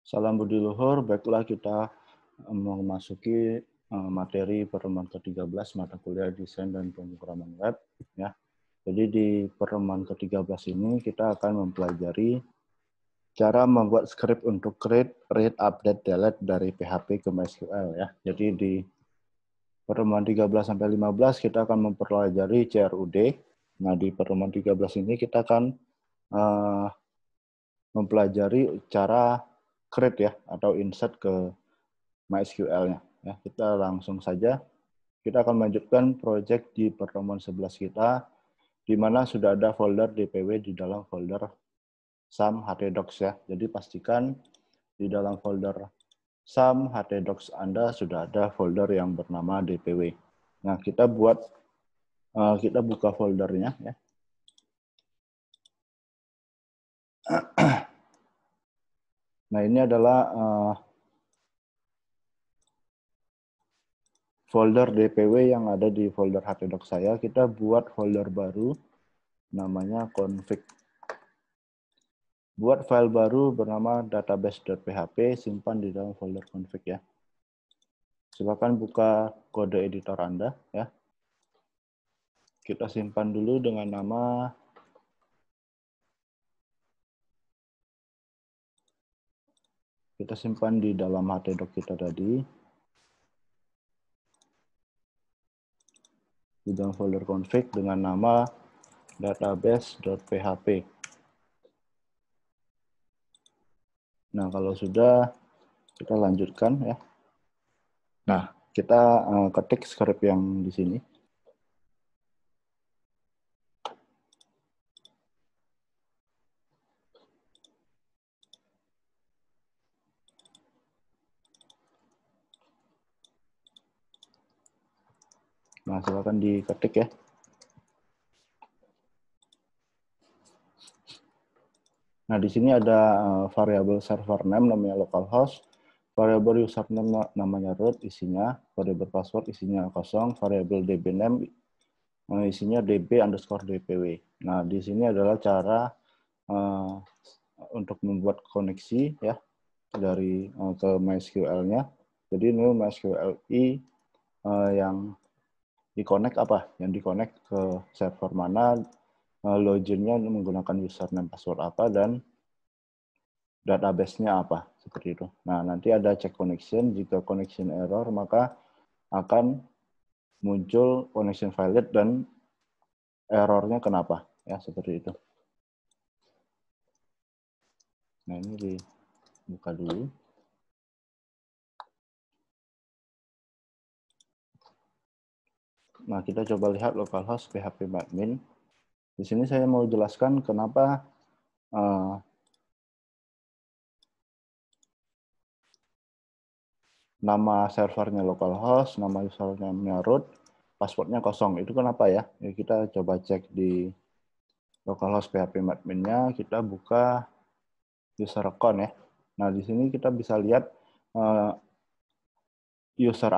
Salam budi luhur, baiklah kita memasuki materi pertemuan ke-13 mata kuliah desain dan pemrograman web. Ya. Jadi di pertemuan ke-13 ini kita akan mempelajari cara membuat script untuk create, read, update, delete dari PHP ke MySQL. Ya. Jadi di pertemuan 13 sampai 15 kita akan mempelajari CRUD. Nah di pertemuan 13 ini kita akan mempelajari cara create ya atau insert ke MySQL-nya. Ya, kita langsung saja. Kita akan melanjutkan project di pertemuan 11 kita, di mana sudah ada folder DPW di dalam folder SAM htdocs ya. Jadi pastikan di dalam folder SAM htdocs Anda sudah ada folder yang bernama DPW. Nah, kita buka foldernya ya. Nah, ini adalah folder DPW yang ada di folder htdocs saya. Kita buat folder baru namanya config. Buat file baru bernama database.php, simpan di dalam folder config ya. Silakan buka kode editor Anda ya. Kita simpan dulu dengan nama kita simpan di dalam htdoc kita tadi. Di dalam folder config dengan nama database.php. Nah, kalau sudah kita lanjutkan ya. Nah, kita ketik script yang di sini. Nah, silakan diketik ya. Nah, di sini ada variabel server name namanya localhost, variabel username namanya root isinya, variabel password isinya kosong, variabel dbname isinya db_dpw. Nah, di sini adalah cara untuk membuat koneksi ya dari ke MySQL-nya. Jadi ini MySQLi yang di-connect apa? Yang di-connect ke server mana, login-nya menggunakan username password apa, dan database-nya apa, seperti itu. Nah, nanti ada check connection, jika connection error, maka akan muncul connection valid dan errornya kenapa, ya seperti itu. Nah, ini dibuka dulu. Nah, kita coba lihat localhost php-admin. Di sini saya mau jelaskan kenapa nama servernya localhost, nama username-nya root, passwordnya kosong. Itu kenapa ya? Ya kita coba cek di localhost php-admin-nya, kita buka user account ya. Nah, di sini kita bisa lihat user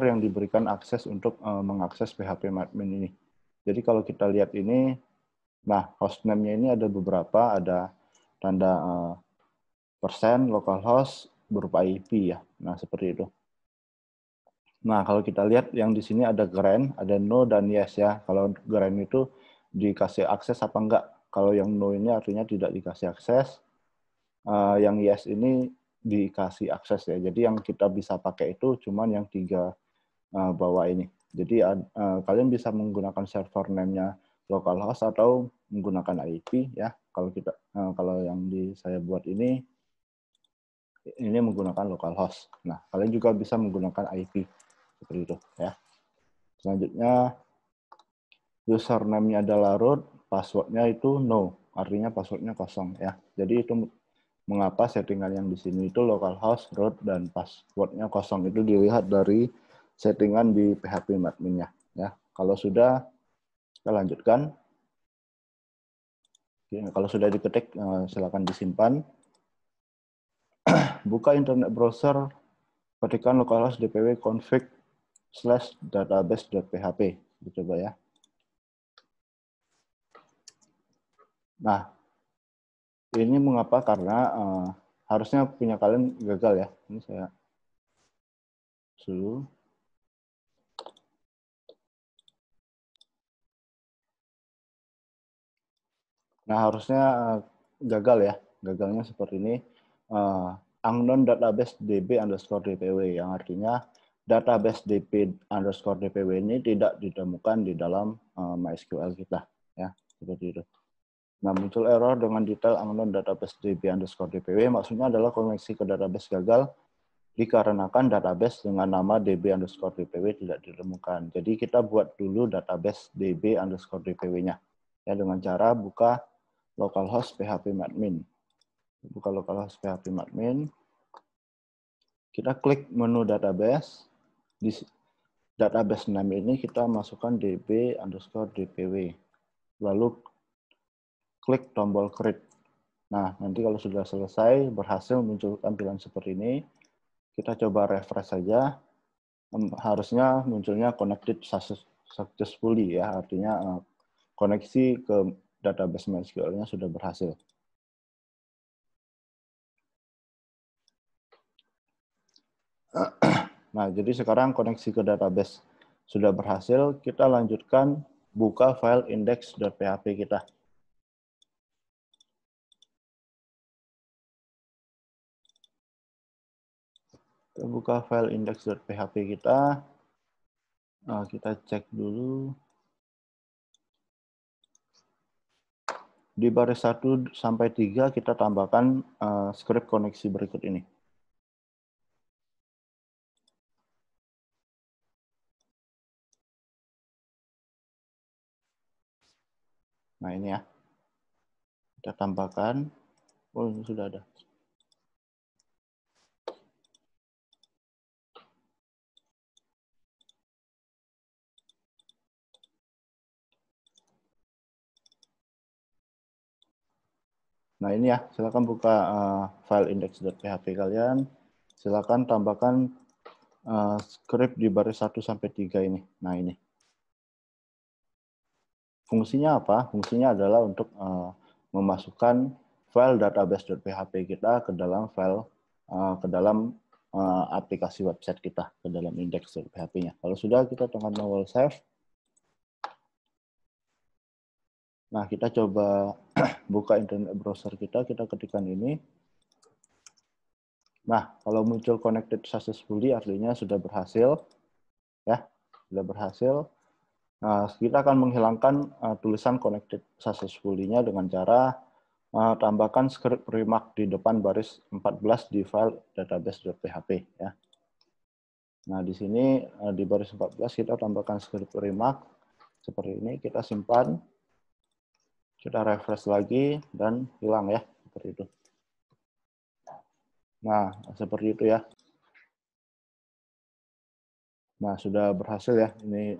yang diberikan akses untuk mengakses php-admin ini. Jadi kalau kita lihat ini, nah hostname-nya ini ada beberapa, ada tanda persen localhost berupa IP ya. Nah, seperti itu. Nah, kalau kita lihat yang di sini ada grant, ada no dan yes ya. Kalau grant itu dikasih akses apa enggak. Kalau yang no ini artinya tidak dikasih akses. Yang yes ini dikasih akses ya. Jadi yang kita bisa pakai itu cuman yang 3 bawah ini. Jadi kalian bisa menggunakan server name-nya localhost atau menggunakan IP ya. Kalau yang saya buat ini menggunakan localhost. Nah, kalian juga bisa menggunakan IP seperti itu ya. Selanjutnya username-nya adalah root, password-nya itu no, artinya password-nya kosong ya. Jadi itu mengapa settingan yang di sini itu localhost, root, dan password-nya kosong. Itu dilihat dari settingan di php-admin-nya ya. Kalau sudah, kita lanjutkan. Kalau sudah diketik, silakan disimpan. Buka internet browser, ketikkan localhost dpw config/database.php. Coba ya. Nah, ini mengapa? Karena harusnya punya kalian gagal ya. Ini saya dulu. Nah, harusnya gagal ya. Gagalnya seperti ini. Unknown database db underscore dpw, yang artinya database db underscore dpw ini tidak ditemukan di dalam MySQL kita. Ya, seperti itu. Nah, muncul error dengan detail unknown database db underscore dpw, maksudnya adalah koneksi ke database gagal dikarenakan database dengan nama db underscore dpw tidak ditemukan. Jadi kita buat dulu database db underscore dpw-nya. Ya, dengan cara buka localhost php-admin. Buka localhost php-admin. Kita klik menu database. Di database name ini kita masukkan db underscore dpw. Lalu klik tombol create. Nah, nanti kalau sudah selesai, berhasil muncul tampilan seperti ini. Kita coba refresh saja. Harusnya munculnya connected successfully ya, artinya koneksi ke database MySQL-nya sudah berhasil. Nah, jadi sekarang koneksi ke database sudah berhasil, kita lanjutkan buka file index.php kita. Kita buka file index.php kita. Nah, kita cek dulu. Di baris 1 sampai 3 kita tambahkan script koneksi berikut ini. Nah, ini ya. Kita tambahkan. Oh, ini sudah ada. Nah, ini ya, silakan buka file index.php kalian. Silakan tambahkan script di baris 1 sampai 3 ini. Nah, ini. Fungsinya apa? Fungsinya adalah untuk memasukkan file database.php kita ke dalam file aplikasi website kita, ke dalam index.php-nya. Kalau sudah, kita tekan tombol save. Nah, kita coba buka internet browser kita ketikkan ini. Nah, kalau muncul connected successfully artinya sudah berhasil. Ya, sudah berhasil. Nah, kita akan menghilangkan tulisan connected successfully-nya dengan cara tambahkan script remark di depan baris 14 di file database.php. Ya. Nah, di sini di baris 14 kita tambahkan script remark seperti ini, kita simpan, kita refresh lagi, dan hilang ya, seperti itu. Nah, seperti itu ya. Nah, sudah berhasil ya, ini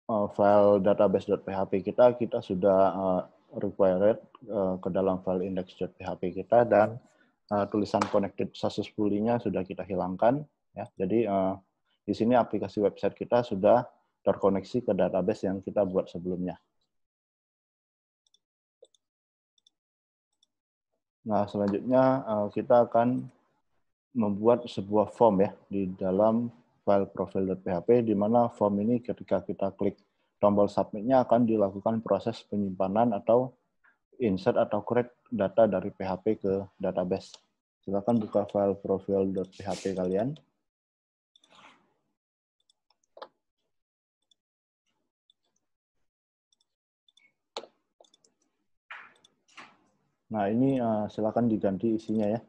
file database.php kita sudah required ke dalam file index.php kita, dan tulisan connected successfully-nya sudah kita hilangkan ya. Jadi di sini aplikasi website kita sudah terkoneksi ke database yang kita buat sebelumnya. Nah, selanjutnya kita akan membuat sebuah form ya di dalam file profile.php, di mana form ini ketika kita klik tombol submit-nya akan dilakukan proses penyimpanan atau insert atau create data dari PHP ke database. Silakan buka file profile.php kalian. Nah, ini silakan diganti isinya ya.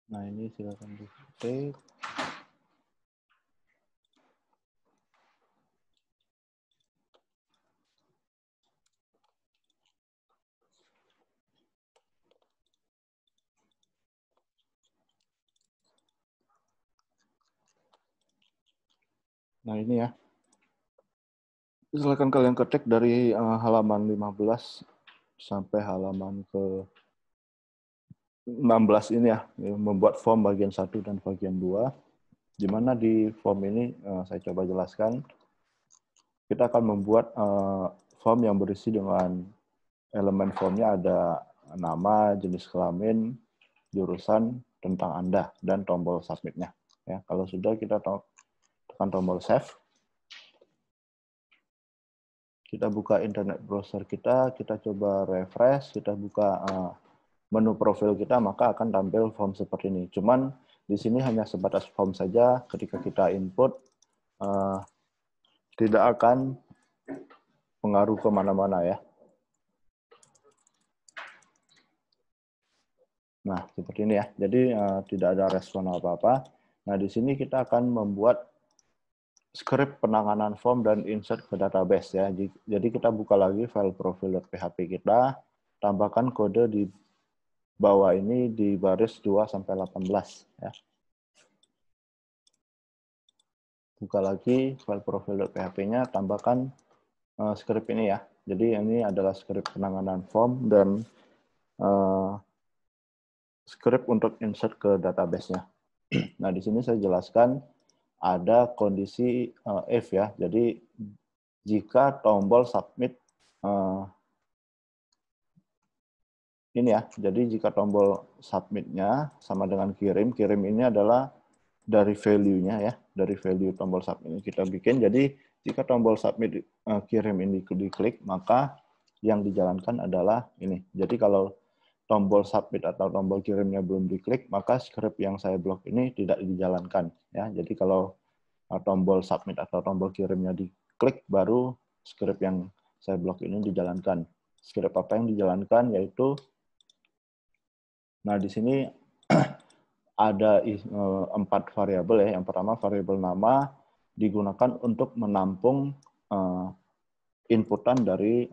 Nah, ini silakan di-save. Nah, ini ya. Silakan kalian ketik dari halaman 15 sampai halaman ke 16 ini ya, membuat form bagian 1 dan bagian 2. Di mana di form ini saya coba jelaskan. Kita akan membuat form yang berisi dengan elemen formnya ada nama, jenis kelamin, jurusan, tentang Anda, dan tombol submit-nya. Ya, kalau sudah kita tekan tombol save. Kita buka internet browser kita coba refresh, kita buka menu profil kita, maka akan tampil form seperti ini. Cuman di sini hanya sebatas form saja. Ketika kita input, tidak akan pengaruh kemana-mana ya. Nah, seperti ini ya. Jadi tidak ada respon apa-apa. Nah, di sini kita akan membuat script penanganan form dan insert ke database ya. Jadi kita buka lagi file profil.php kita, tambahkan kode di bawah ini di baris 2 sampai 18 ya. Buka lagi file profil.php-nya, tambahkan script ini ya. Jadi ini adalah script penanganan form dan script untuk insert ke database-nya. Nah, di sini saya jelaskan ada kondisi if ya. Jadi jika tombol submit ini ya. Jadi jika tombol submit-nya sama dengan kirim ini adalah dari value-nya ya, dari value tombol submit ini kita bikin. Jadi jika tombol submit kirim ini diklik, maka yang dijalankan adalah ini. Jadi kalau tombol submit atau tombol kirimnya belum diklik, maka script yang saya blok ini tidak dijalankan ya. Jadi kalau tombol submit atau tombol kirimnya diklik, baru script yang saya blok ini dijalankan. Script apa yang dijalankan yaitu, nah di sini ada 4 variabel ya. Yang pertama variabel nama digunakan untuk menampung inputan dari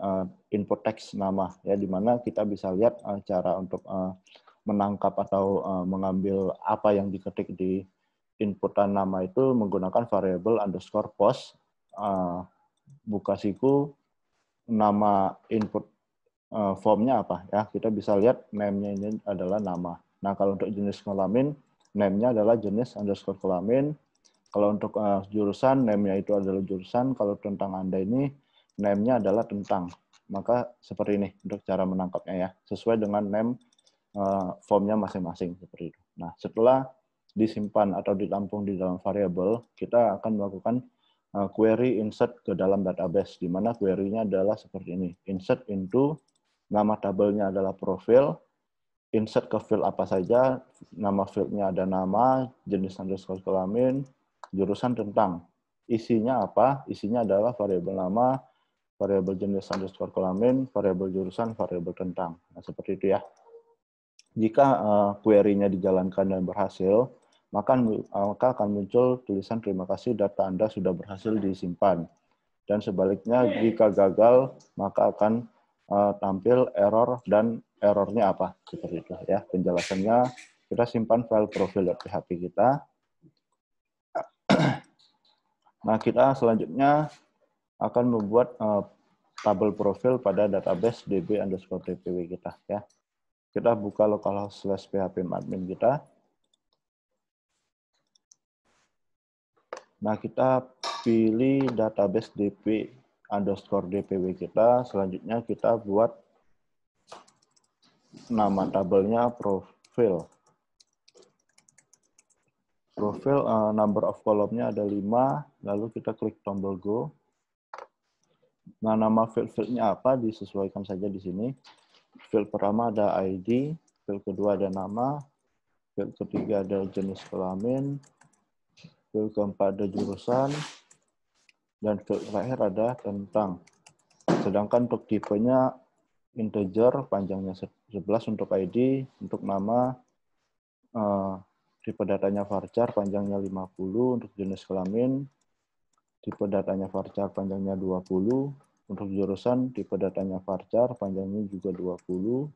input teks nama ya, di mana kita bisa lihat cara untuk menangkap atau mengambil apa yang diketik di inputan nama itu menggunakan variabel underscore post buka siku nama input formnya apa ya. Kita bisa lihat name-nya ini adalah nama. Nah, kalau untuk jenis kelamin, name-nya adalah jenis underscore kelamin. Kalau untuk jurusan, name-nya itu adalah jurusan. Kalau tentang Anda ini, name-nya adalah tentang. Maka seperti ini untuk cara menangkapnya ya. Sesuai dengan name formnya masing-masing. Seperti itu. Nah, setelah disimpan atau ditampung di dalam variabel, kita akan melakukan query insert ke dalam database, di mana query-nya adalah seperti ini. Insert into, nama tabelnya adalah profil, insert ke field apa saja, nama fieldnya ada nama, jenis underscore kelamin, jurusan tentang. Isinya apa? Isinya adalah variabel nama, variabel jenis underscore kelamin, variabel jurusan, variabel tentang. Nah, seperti itu ya. Jika query-nya dijalankan dan berhasil, maka akan muncul tulisan terima kasih data Anda sudah berhasil disimpan. Dan sebaliknya, jika gagal, maka akan tampil error dan errornya apa. Seperti itu ya. Penjelasannya, kita simpan file profil.php kita. Nah, kita selanjutnya akan membuat tabel profil pada database db_dpw kita ya. Kita buka localhost/php_admin kita. Nah, kita pilih database db_dpw kita. Selanjutnya kita buat nama tabelnya profil. Profil number of column-nya ada 5, lalu kita klik tombol go. Nah, nama field-nya apa disesuaikan saja di sini. Field pertama ada ID, field kedua ada nama, field ketiga ada jenis kelamin, field keempat ada jurusan, dan field terakhir ada tentang. Sedangkan untuk tipenya integer, panjangnya 11 untuk ID, untuk nama tipe datanya varchar, panjangnya 50, untuk jenis kelamin, tipe datanya varchar, panjangnya 20, untuk jurusan, tipe datanya varchar, panjangnya juga 20,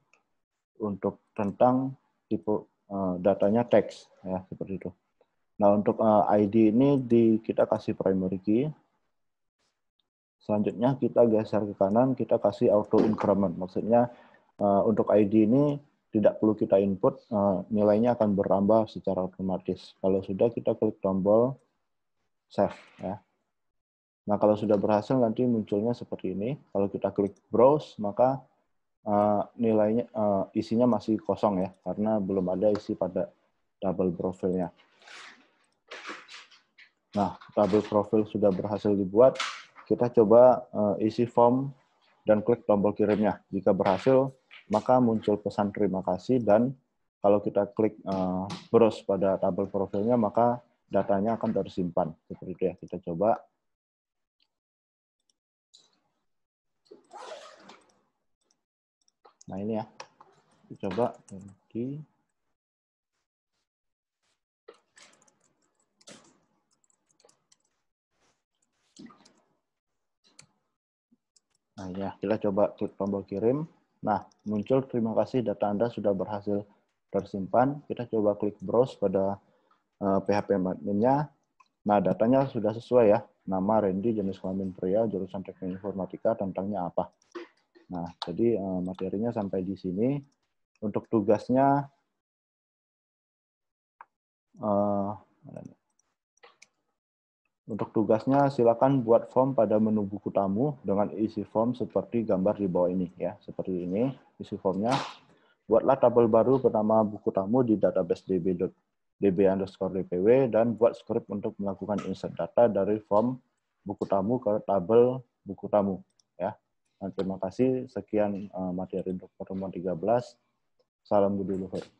untuk tentang, tipe datanya teks, ya seperti itu. Nah, untuk ID ini kita kasih primary key. Selanjutnya kita geser ke kanan, kita kasih auto increment. Maksudnya untuk ID ini tidak perlu kita input, nilainya akan bertambah secara otomatis. Kalau sudah, kita klik tombol save. Ya. Nah, kalau sudah berhasil nanti munculnya seperti ini. Kalau kita klik browse, maka nilainya isinya masih kosong ya, karena belum ada isi pada tabel profilnya. Nah, tabel profil sudah berhasil dibuat. Kita coba isi form dan klik tombol kirimnya. Jika berhasil, maka muncul pesan terima kasih, dan kalau kita klik browse pada tabel profilnya, maka datanya akan tersimpan. Seperti itu ya, kita coba. Nah ini ya, kita coba. Nah ya, kita coba klik tombol kirim. Nah, muncul terima kasih, data Anda sudah berhasil tersimpan. Kita coba klik browse pada PHP admin-nya. Nah, datanya sudah sesuai ya. Nama Randy, jenis kelamin pria, jurusan teknik informatika, tentangnya apa. Nah, jadi materinya sampai di sini. Untuk tugasnya, silakan buat form pada menu buku tamu dengan isi form seperti gambar di bawah ini ya. Seperti ini isi formnya. Buatlah tabel baru bernama buku tamu di database db_dpw dan buat script untuk melakukan insert data dari form buku tamu ke tabel buku tamu ya. Nah, terima kasih, sekian materi untuk pertemuan 13. Salam Budi Luhur.